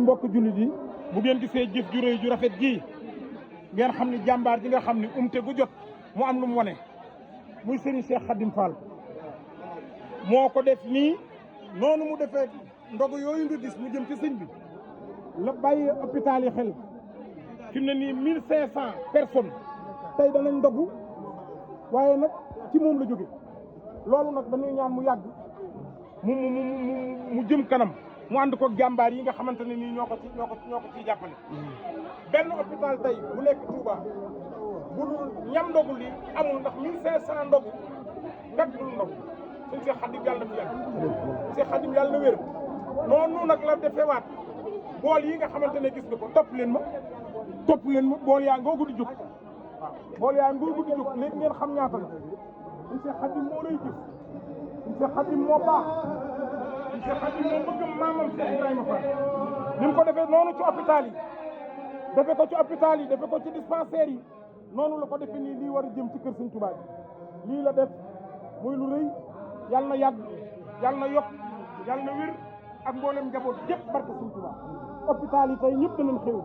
mbokk jullit yi bu ngeen gisee jëf ju rëy ju rafet ji ngeen xam ni jàmbaar ji nga xam ni umte gu jot mu am lu mu wane muy Serigne Cheikh Khadim Fall moo ko def nii noonu mu defee ndogu yooyu nga gis mu jëm ci sëñ bi la bàyyi hôpital yi xel fi mu ne nii 1500 personnes tey danañ ndogu waaye nag ci moom la jóge loolu nag dañuy ñaan mu yàgg mu jëm kanam mu ànd ko jàmbaar yi nga xamante ne nii ñoo ko ciy jàppale. benn hôpital tey bu nekk Touba bu dul ñam ndogu li amul ndax 1500 ndogu kat dul ndogu sëñ Cheikh Khadim yàlla na fi yàgg Cheikh Khadim yàlla na wér noonu nag la defewaat bool yi nga xamante ne gis nga ko topp leen ma bool yaa ngoogu di jóg waaw bool yaa ngoogu di jóg léegi ngeen xam ñaata la sëñ Cheikh Khadim moo lay gis sëñ Cheikh Khadim moo baax sëñ Cheikh Khadim moo bëgg maamam Cheikh Ibrahima Fall ni mu ko defee noonu ci hôpital yi defe ko ci hôpital yi defe ko ci dispensaire yi noonu la ko defee nii lii war a jëm ci kër Sëñ Tuubaa lii la def muy lu rëy yàlla na yàgg yàlla na yokk yàlla na wér ak mboolem njaboot yëpp barke Sëñ Tuubaa hôpital yi tey ñëpp danañ xew